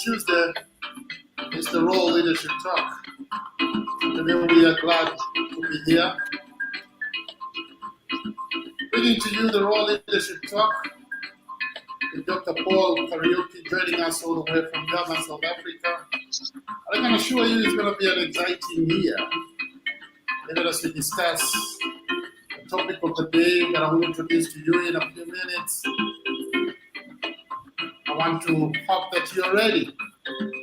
Tuesday is the Raw Leadership Talk. Today we are glad to be here. Bringing to you the Raw Leadership Talk with Dr. Paul Kariuki joining us all the way from Durban, South Africa. I can assure you it's going to be an exciting year. Even as we discuss the topic of the day that I will introduce to you in a few minutes, I want to hope that you're ready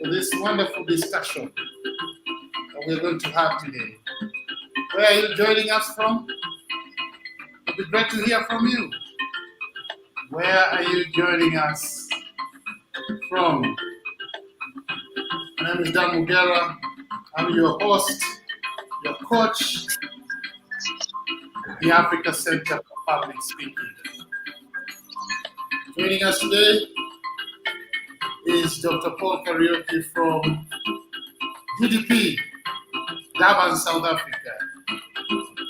for this wonderful discussion that we're going to have today. Where are you joining us from? It'll be great to hear from you. Where are you joining us from? My name is Mugera. I'm your host, your coach, the Africa Center for Public Speaking. Joining us today is Dr. Paul Kariuki from GDP, Durban, South Africa,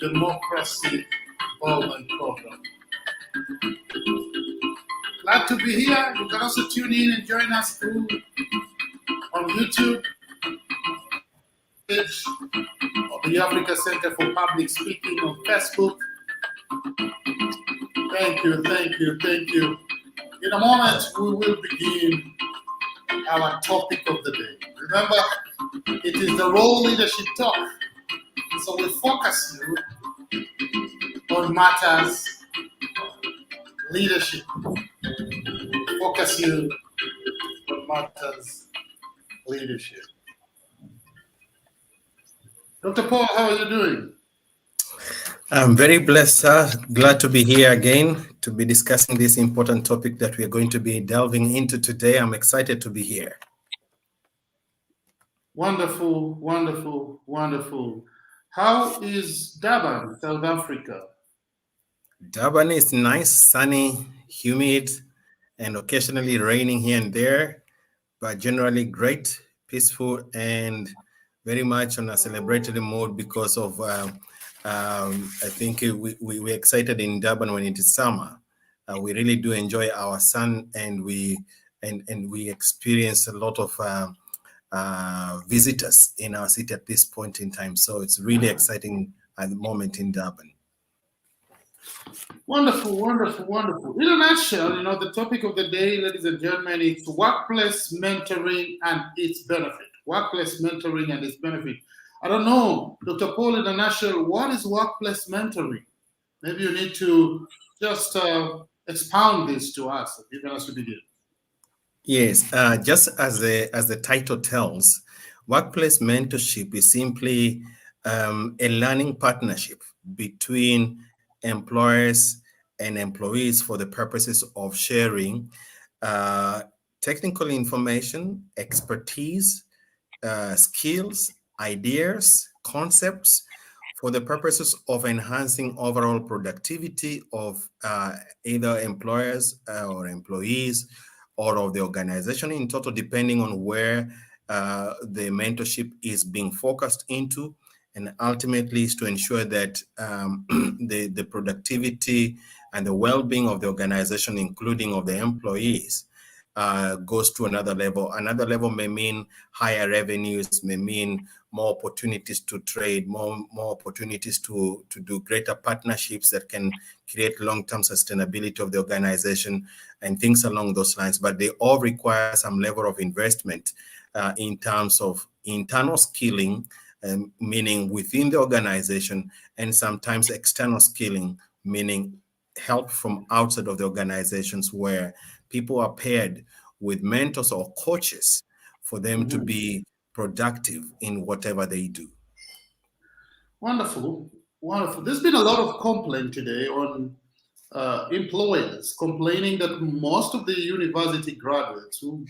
Democracy Development Program. Glad to be here. You can also tune in and join us through on YouTube page of the Africa Center for Public Speaking on Facebook. Thank you, thank you, thank you. In a moment, we will begin our topic of the day. Remember, it is the Raw Leadership Talk. So we focus you on matters leadership. Focus you on matters leadership. Dr. Paul, how are you doing? I'm very blessed, sir. Glad to be here again to be discussing this important topic that we're going to be delving into today. I'm excited to be here. Wonderful, wonderful, wonderful. How is Durban, South Africa? Durban is nice, sunny, humid, and occasionally raining here and there, but generally great, peaceful, and very much on a celebratory mode because of I think we're excited in Durban when it is summer. We really do enjoy our sun, and we experience a lot of visitors in our city at this point in time. So it's really exciting at the moment in Durban. Wonderful, wonderful, wonderful. In a nutshell, the topic of the day, ladies and gentlemen, is workplace mentoring and its benefit. Workplace mentoring and its benefit. I don't know, Dr. Paul, in a nutshell, what is workplace mentoring? Maybe you need to just expound this to us, even as we begin. Yes, just as the title tells, workplace mentorship is simply a learning partnership between employers and employees for the purposes of sharing technical information, expertise, skills, ideas, concepts for the purposes of enhancing overall productivity of either employers or employees or of the organization in total, depending on where the mentorship is being focused into, and ultimately is to ensure that the productivity and the well-being of the organization, including of the employees, goes to another level. Another level may mean higher revenues, may mean more opportunities to trade, more opportunities to do greater partnerships that can create long-term sustainability of the organization and things along those lines. But they all require some level of investment in terms of internal skilling, meaning within the organization, and sometimes external skilling, meaning help from outside of the organizations where people are paired with mentors or coaches for them to be productive in whatever they do. Wonderful, wonderful. There's been a lot of complaint today on employers complaining that most of the university graduates who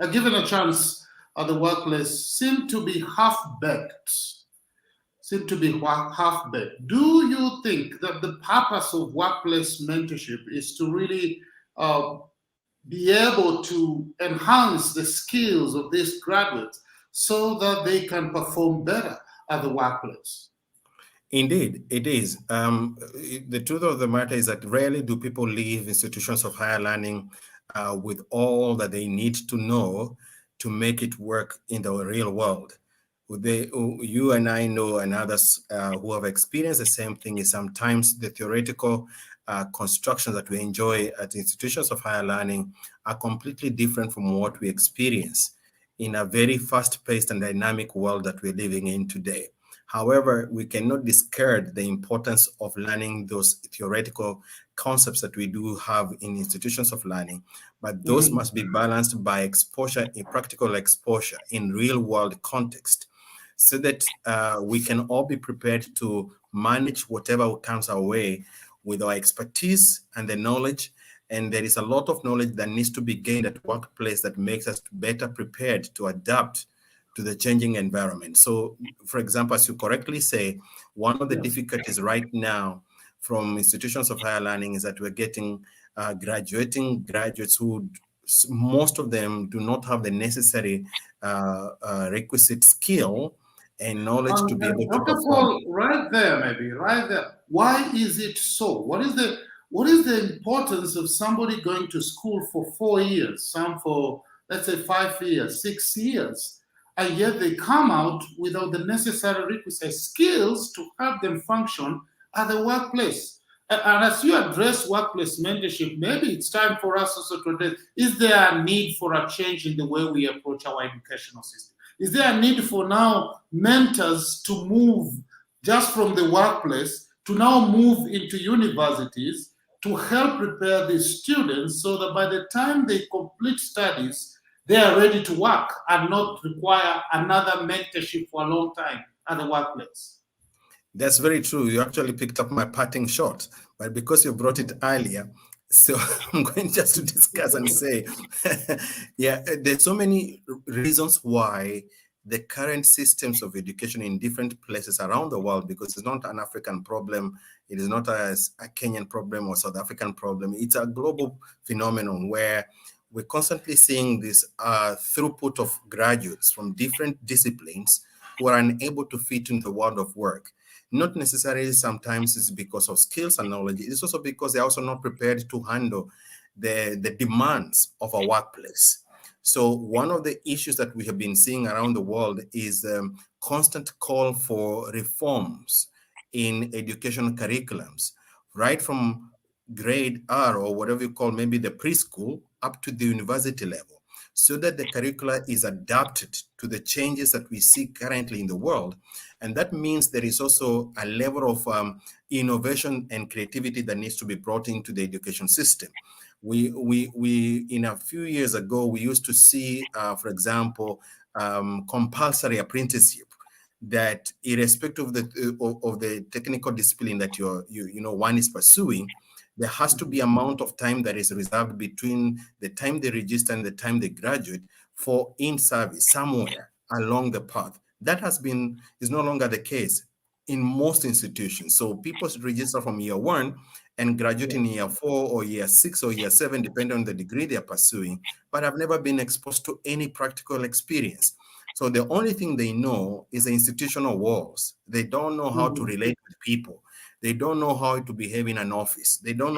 are given a chance at the workplace seem to be half-baked. Do you think that the purpose of workplace mentorship is to really be able to enhance the skills of these graduates so that they can perform better at the workplace? Indeed, it is. The truth of the matter is that rarely do people leave institutions of higher learning with all that they need to know to make it work in the real world. You and I know, and others who have experienced the same thing, is sometimes the theoretical constructions that we enjoy at institutions of higher learning are completely different from what we experience in a very fast-paced and dynamic world that we're living in today. However, we cannot discard the importance of learning those theoretical concepts that we do have in institutions of learning, but those Mhm. must be balanced by exposure, in practical exposure in real world context, so that we can all be prepared to manage whatever comes our way with our expertise and the knowledge. And there is a lot of knowledge that needs to be gained at workplace that makes us better prepared to adapt to the changing environment. So, for example, as you correctly say, one of the Yes. difficulties right now from institutions of higher learning is that we're getting graduating graduates who, most of them, do not have the necessary requisite skill and knowledge to be able to Dr. perform. Paul, right there, maybe, right there. Why is it so? What is the importance of somebody going to school for 4 years, some for, let's say, 5 years, 6 years, and yet they come out without the necessary requisite skills to help them function at the workplace? And as you address workplace mentorship, maybe it's time for us also to address, is there a need for a change in the way we approach our educational system? Is there a need for now mentors to move just from the workplace to now move into universities to help prepare these students so that by the time they complete studies, they are ready to work and not require another mentorship for a long time at the workplace? That's very true. You actually picked up my parting shot, but because you brought it earlier, so I'm going just to discuss and say, yeah, there's so many reasons why the current systems of education in different places around the world, because it's not an African problem, it is not a Kenyan problem or South African problem, it's a global phenomenon where we're constantly seeing this throughput of graduates from different disciplines who are unable to fit in the world of work. Not necessarily sometimes it's because of skills and knowledge. It's also because they're also not prepared to handle the demands of a workplace. So one of the issues that we have been seeing around the world is constant call for reforms in educational curriculums, right from grade R or whatever you call maybe the preschool up to the university level, so that the curricula is adapted to the changes that we see currently in the world. And that means there is also a level of innovation and creativity that needs to be brought into the education system. We in a few years ago, we used to see, for example, compulsory apprenticeship, that irrespective of the technical discipline that one is pursuing, there has to be amount of time that is reserved between the time they register and the time they graduate for in service somewhere along the path. That is no longer the case in most institutions. So people register from year one and graduate in year 4 or year 6 or year 7, depending on the degree they are pursuing, but have never been exposed to any practical experience. So the only thing they know is the institutional walls. They don't know how to Mhm. relate with people. They don't know how to behave in an office. They don't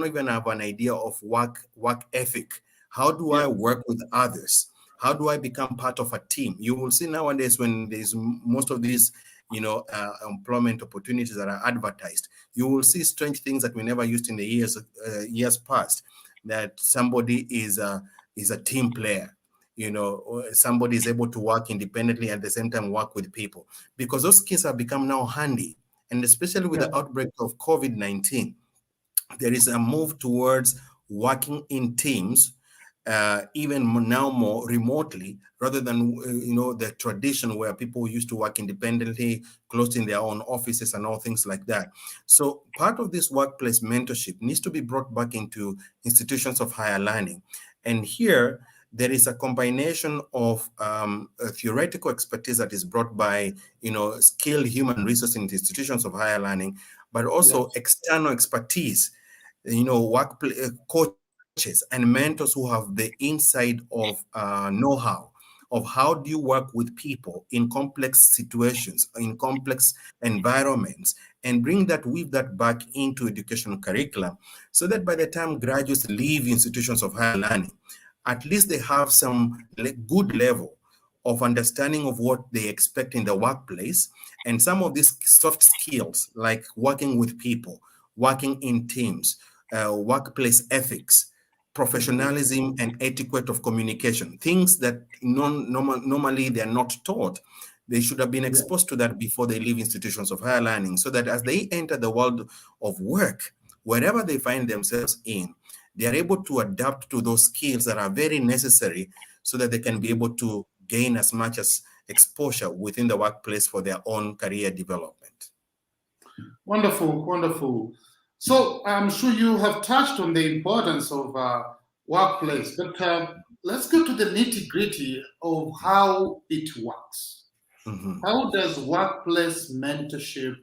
even have an idea of work ethic. How do I Yeah. work with others? How do I become part of a team? You will see nowadays when there's most of these, employment opportunities that are advertised, you will see strange things that we never used in the years past. That somebody is a team player. Or somebody is able to work independently at the same time work with people, because those skills have become now handy. And especially with Yeah. the outbreak of COVID-19, there is a move towards working in teams, even now more remotely, rather than the tradition where people used to work independently, closed in their own offices and all things like that. So part of this workplace mentorship needs to be brought back into institutions of higher learning. And here, there is a combination of a theoretical expertise that is brought by skilled human resource in the institutions of higher learning, but also Yes. external expertise, coaches and mentors who have the inside of know-how of how do you work with people in complex situations, in complex environments, and weave that back into educational curriculum, so that by the time graduates leave institutions of higher learning, at least they have some good level of understanding of what they expect in the workplace, and some of these soft skills like working with people, working in teams, workplace ethics, Mhm. professionalism, and etiquette of communication, things that normally they are not taught. They should have been Yeah. exposed to that before they leave institutions of higher learning, so that as they enter the world of work, wherever they find themselves in, they are able to adapt to those skills that are very necessary, so that they can be Mhm. able to gain as much as exposure within the workplace for their own career development. Wonderful, wonderful. So I'm sure you have touched on the importance of workplace, but let's go to the nitty gritty of how it works. Mhm. How does workplace mentorship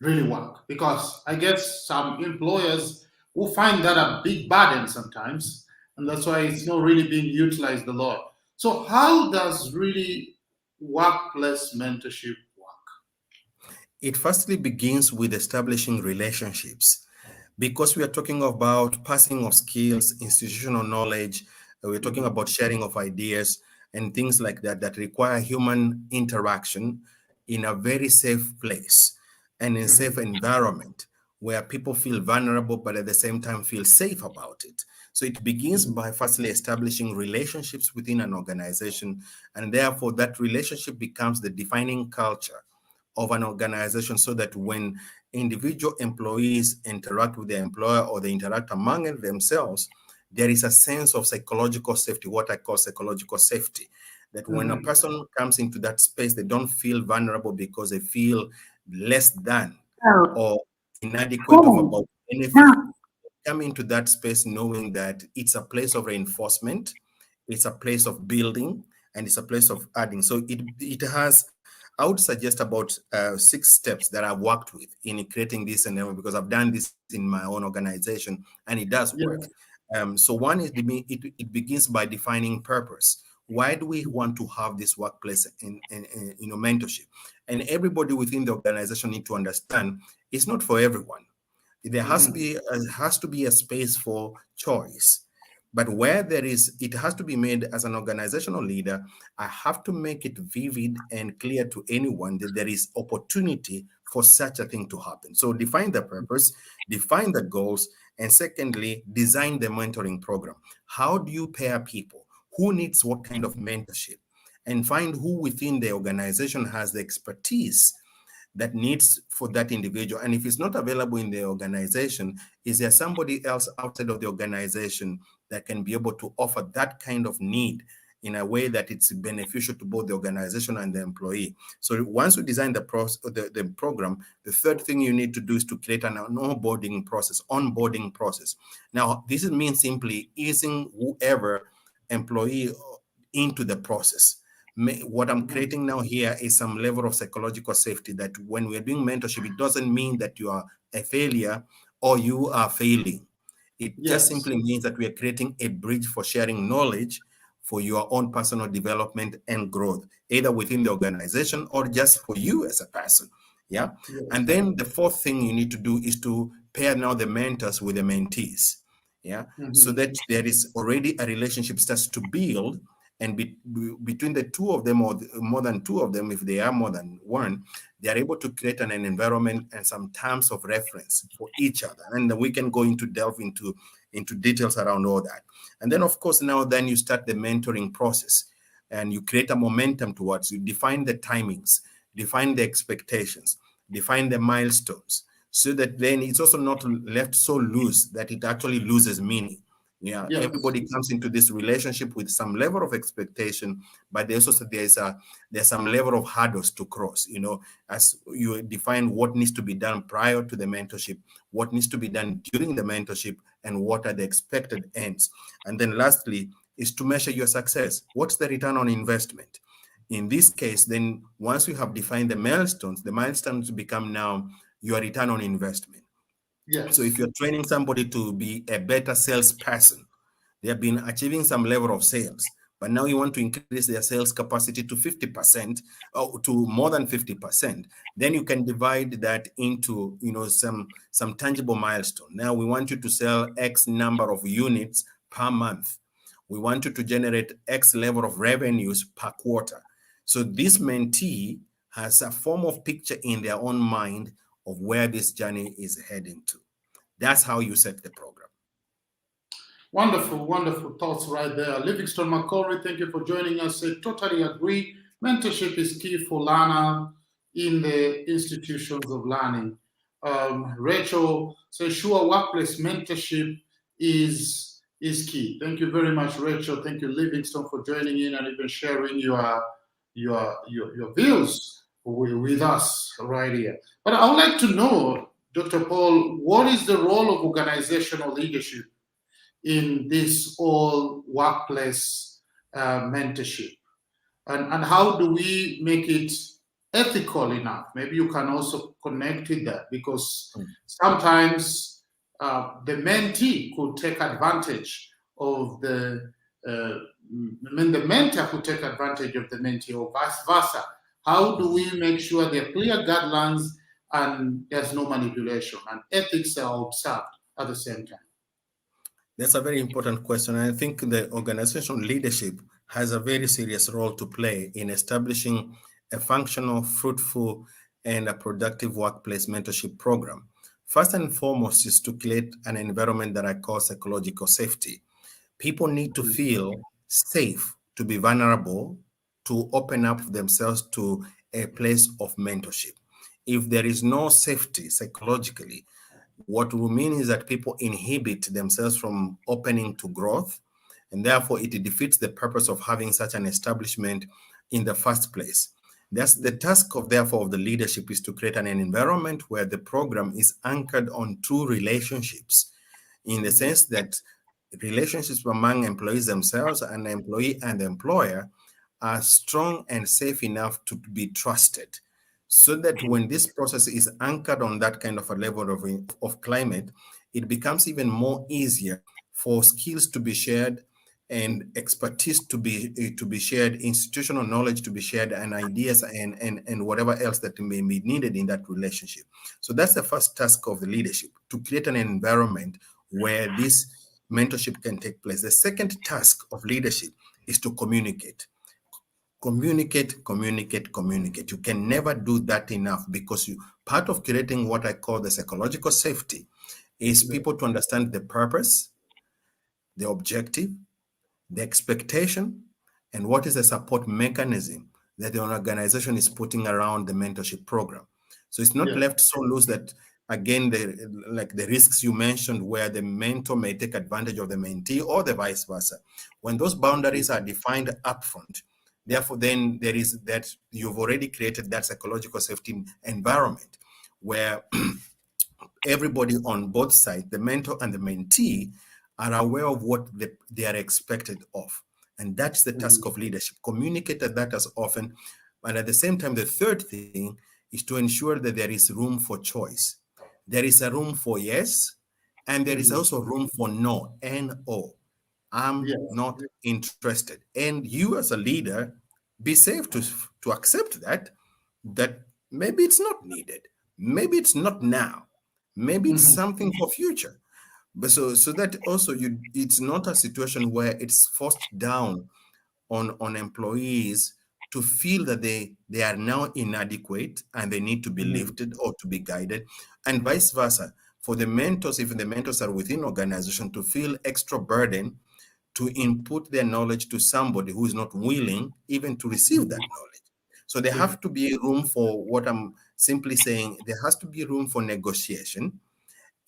really work? Because I guess some employers will find that a big burden sometimes, and that's why it's not really being utilized a lot. So, how does really workplace mentorship work? It firstly begins with establishing relationships, because we are talking about passing of skills, institutional knowledge, we're talking Mhm. about sharing of ideas and things like that that require human interaction in a very safe place and in safe Mhm. environment where people feel vulnerable but at the same time feel safe about it. So it begins Mhm. by firstly establishing relationships within an organization, and therefore that relationship becomes the defining culture of an organization, so that when individual employees interact with their employer or they interact among themselves, there is a sense of psychological safety, what I call psychological safety. That when a Mhm. person comes into that space, they don't feel vulnerable because they feel less than Oh, or inadequate of cool. about anything. Huh. Come into that space knowing that it's a place of reinforcement, it's a place of building, and it's a place of adding. So it has, I would suggest about 6 steps that I've worked with in creating this environment, because I've done this in my own organization and it does work. Yeah. So one is it begins by defining purpose. Why do we want to have this workplace in mentorship? And everybody within the organization need to understand it's not for everyone. There Mhm. has to be a space for choice, but where there is, it has to be made. As an organizational leader, I have to make it vivid and clear to anyone that there is opportunity for such a thing to happen. So define the purpose, define the goals, and secondly, design the mentoring program. How do you pair people? Who needs what kind of mentorship? And find who within the organization has the expertise that needs for that individual. And if it's not available in the organization, is there somebody else outside of the organization that can be able to offer that kind of need in a way that it's beneficial to both the organization and the employee? So once you design the program, the third thing you need to do is to create an onboarding process. Now, this means simply easing whoever employee into the process. What I'm Mhm. creating now here is some level of psychological safety, that when we're doing mentorship, it doesn't mean that you are a failure or you are failing. It just Yes. simply means that we are creating a bridge for sharing knowledge for your own personal development and growth, either within the organization or just for you as a person. Yeah. Yes. And then the fourth thing you need to do is to pair now the mentors with the mentees. Yeah. So Mhm. that there is already a relationship starts to build, and between the two of them, or more than two of them, if they are more than one, they are able to create an environment and some terms of reference for each other, and then we can go into delve into details around all that. And then of course now then you start the mentoring process, and you create a momentum towards, you define the timings, define the expectations, define the milestones, so that then it's also not left so loose that it actually loses meaning. Yeah, Yes. everybody comes into this relationship with some level of expectation, but there's some level of hurdles to cross. As you define what needs to be done prior to the mentorship, what needs to be done during the mentorship, and what are the expected ends. And then lastly is to measure your success. What's the return on investment? In this case, then once you have defined the milestones become now your return on investment. So if Yes. you're training somebody to be a better salesperson, they have been achieving some level of sales, but now you want to increase their sales capacity to 50% or to more than 50%. Then you can divide that into some tangible milestone. Now we want you to sell X number of units per month. We want you to generate X level of revenues per quarter. So this mentee has a form of picture in their own mind of where this journey is heading to. That's how you set the program. Wonderful, wonderful thoughts right there. Livingston McCory, thank you for joining us. I totally agree. Mentorship is key for learner in the institutions of learning. Rachel says, sure, workplace mentorship is key. Thank you very much, Rachel. Thank you, Livingston, for joining in and even sharing your views with us right here. But I would like to know, Dr. Paul, what is the role of organizational leadership in this all workplace mentorship? And how do we make it ethical enough? Maybe you can also connect with that, because sometimes the mentee could take advantage of the mentor could take advantage of the mentee, or vice versa. How do we make sure there are clear guidelines and there's no manipulation and ethics are observed at the same time? That's a very important question. I think the organizational leadership has a very serious role to play in establishing a functional, fruitful, and a productive workplace mentorship program. First and foremost is to create an environment that I call psychological safety. People need to feel safe to be vulnerable, to open up themselves to a place of mentorship. If there is no safety psychologically, what will mean is that people inhibit themselves from opening to growth, and therefore it defeats the purpose of having such an establishment in the first place. That's the task of, therefore, of the leadership, is to create an environment where the program is anchored on true relationships, in the sense that relationships among employees themselves and the employee and the employer are strong and safe enough to be trusted, so that when this process is anchored on that kind of a level of climate, it becomes even more easier for skills to be shared and expertise to be shared, institutional knowledge to be shared, and ideas and whatever else that may be needed in that relationship. So that's the first task of the leadership, to create an environment where this mentorship can take place. The second task of leadership is to communicate. Communicate. You can never do that enough, because part of creating what I call the psychological safety is people to understand the purpose, the objective, the expectation, and what is the support mechanism that the organization is putting around the mentorship program. So it's not left so loose that, again, like the risks you mentioned, where the mentor may take advantage of the mentee or the vice versa. When those boundaries are defined upfront, therefore, then there is that you've already created that psychological safety environment where everybody on both sides, the mentor and the mentee, are aware of what they are expected of. And that's the task of leadership. Communicate that as often. And at the same time, the third thing is to ensure that there is room for choice. There is a room for yes, and there is also room for no, N-O. I'm not interested. And you as a leader, be safe to accept that maybe it's not needed. Maybe it's not now. Maybe it's something for future. But so that also it's not a situation where it's forced down on employees to feel that they are now inadequate and they need to be lifted or to be guided, and vice versa. For the mentors, if the mentors are within organization, to feel extra burden to input their knowledge to somebody who is not willing even to receive that knowledge. So there have to be room for, what I'm simply saying, there has to be room for negotiation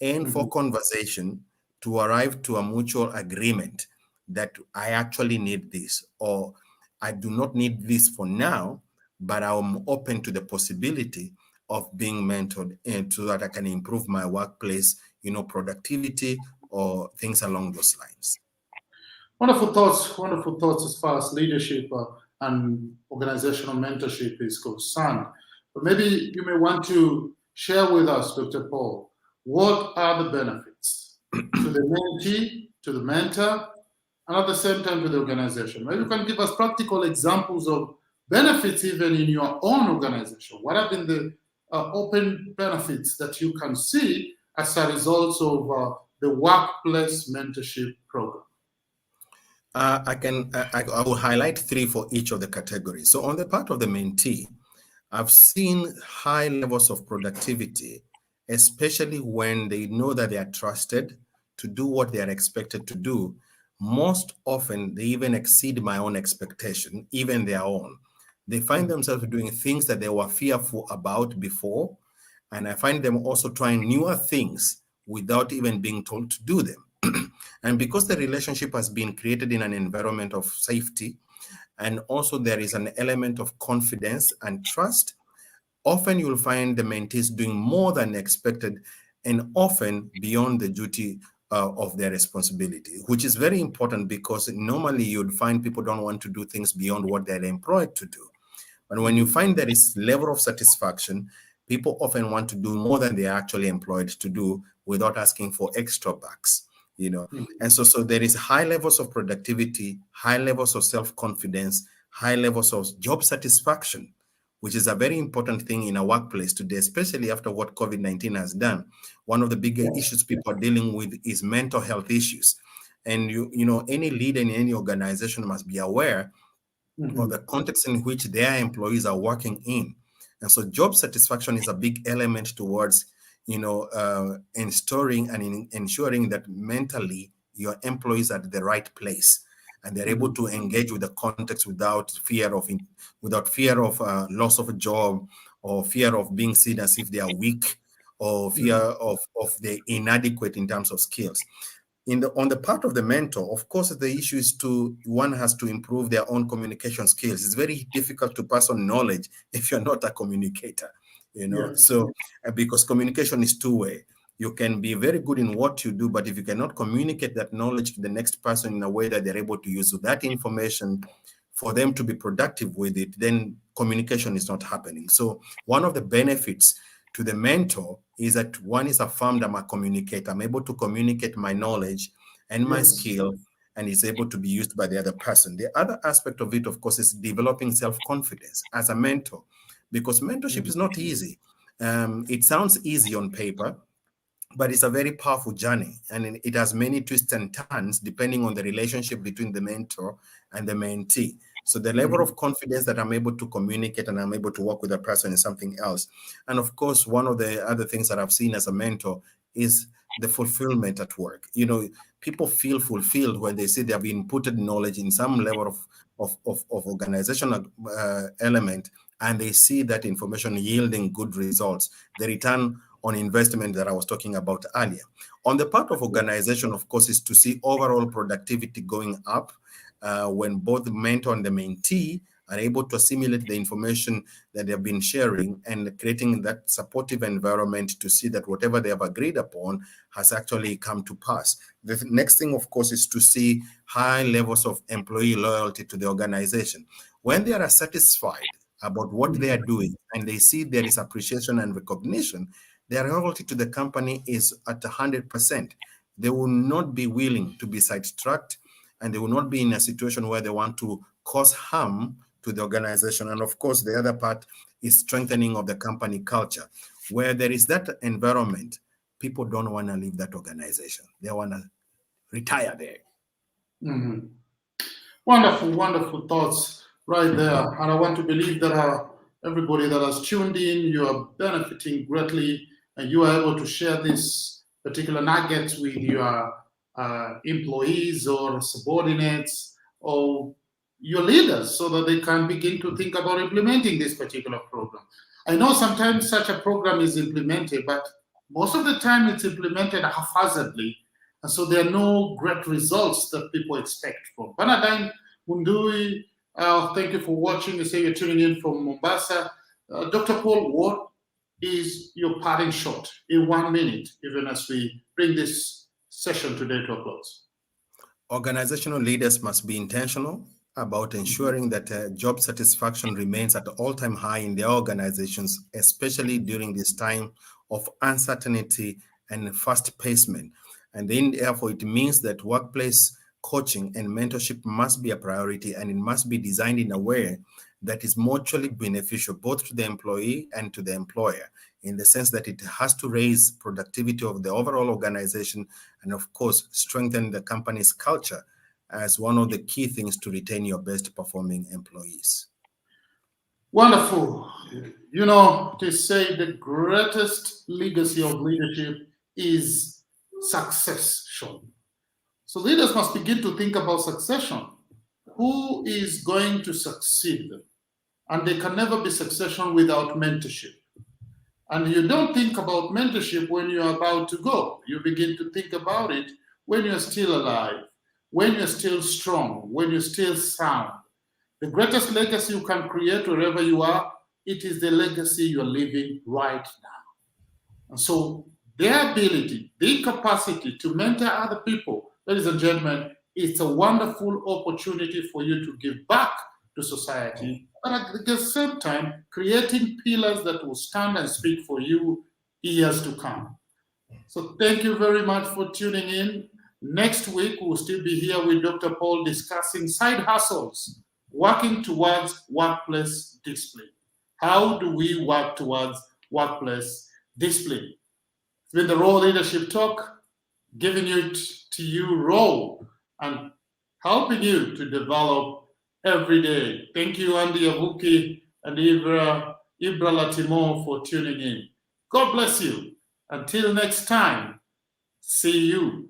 and for conversation to arrive to a mutual agreement that I actually need this, or I do not need this for now, but I'm open to the possibility of being mentored, and so that I can improve my workplace, productivity or things along those lines. Wonderful thoughts as far as leadership and organizational mentorship is concerned. But maybe you may want to share with us, Dr. Paul, what are the benefits to the mentee, to the mentor, and at the same time to the organization? Maybe you can give us practical examples of benefits even in your own organization. What have been the open benefits that you can see as a result of the workplace mentorship program? I will highlight three for each of the categories. So on the part of the mentee, I've seen high levels of productivity, especially when they know that they are trusted to do what they are expected to do. Most often, they even exceed my own expectation, even their own. They find themselves doing things that they were fearful about before, and I find them also trying newer things without even being told to do them. And because the relationship has been created in an environment of safety, and also there is an element of confidence and trust, often you'll find the mentees doing more than expected and often beyond the duty of their responsibility, which is very important because normally you'd find people don't want to do things beyond what they're employed to do. But when you find there is level of satisfaction, people often want to do more than they are actually employed to do without asking for extra bucks, you know. And so there is high levels of productivity, high levels of self-confidence, high levels of job satisfaction, which is a very important thing in a workplace today, especially after what COVID-19 has done. One of the bigger issues people are dealing with is mental health issues. And you know, any leader in any organization must be aware or the context in which their employees are working in. And so job satisfaction is a big element towards, installing and ensuring that mentally your employees are at the right place and they're able to engage with the context without fear of loss of a job or fear of being seen as if they are weak or fear of the inadequate in terms of skills. On the part of the mentor, of course, the issue is one has to improve their own communication skills. It's very difficult to pass on knowledge if you're not a communicator, Yes. so because communication is two-way. You can be very good in what you do, but if you cannot communicate that knowledge to the next person in a way that they're able to use that information for them to be productive with it, then communication is not happening. So one of the benefits to the mentor is that one is affirmed I'm a communicator. I'm able to communicate my knowledge and my Yes. skill, and it's able to be used by the other person. The other aspect of it, of course, is developing self-confidence as a mentor, because mentorship is not easy. It sounds easy on paper, but it's a very powerful journey, and it has many twists and turns depending on the relationship between the mentor and the mentee. So the level of confidence that I'm able to communicate and I'm able to work with a person is something else. And of course, one of the other things that I've seen as a mentor is the fulfillment at work. People feel fulfilled when they see they have inputted knowledge in some level of organizational element, and they see that information yielding good results. The return on investment that I was talking about earlier. On the part of organization, of course, is to see overall productivity going up when both the mentor and the mentee are able to assimilate the information that they've been sharing and creating that supportive environment to see that whatever they have agreed upon has actually come to pass. The next thing, of course, is to see high levels of employee loyalty to the organization. When they are satisfied about what they are doing and they see there is appreciation and recognition, their loyalty to the company is at 100%. They will not be willing to be sidetracked, and they will not be in a situation where they want to cause harm to the organization. And of course, the other part is strengthening of the company culture. Where there is that environment, people don't want to leave that organization. They want to retire there. Wonderful, wonderful thoughts right there. And I want to believe that everybody that has tuned in, you are benefiting greatly and you are able to share this particular nuggets with your employees or subordinates or your leaders so that they can begin to think about implementing this particular program. I know sometimes such a program is implemented, but most of the time it's implemented haphazardly, and so there are no great results that people expect from. Banadine Mundui, thank you for watching. You say you're tuning in from Mombasa. Dr. Paul, what is your parting shot in 1 minute, even as we bring this session today to a close? Organizational leaders must be intentional about ensuring that job satisfaction remains at an all-time high in their organizations, especially during this time of uncertainty and fast pacement. And then, therefore, it means that workplace coaching and mentorship must be a priority, and it must be designed in a way that is mutually beneficial both to the employee and to the employer, in the sense that it has to raise productivity of the overall organization and, of course, strengthen the company's culture as one of the key things to retain your best performing employees. Wonderful. You know, to say the greatest legacy of leadership is succession. So leaders must begin to think about succession. Who is going to succeed? And there can never be succession without mentorship. And you don't think about mentorship when you're about to go. You begin to think about it when you're still alive, when you're still strong, when you're still sound. The greatest legacy you can create wherever you are, it is the legacy you're living right now. And so their ability, the capacity to mentor other people, ladies and gentlemen, it's a wonderful opportunity for you to give back to society, but at the same time, creating pillars that will stand and speak for you years to come. So thank you very much for tuning in. Next week, we'll still be here with Dr. Paul discussing side hustles, working towards workplace discipline. How do we work towards workplace discipline? It's been the Raw Leadership Talk, giving it to you raw and helping you to develop every day. Thank you, Andy Avuki and Ibra Latimo, for tuning in. God bless you. Until next time, see you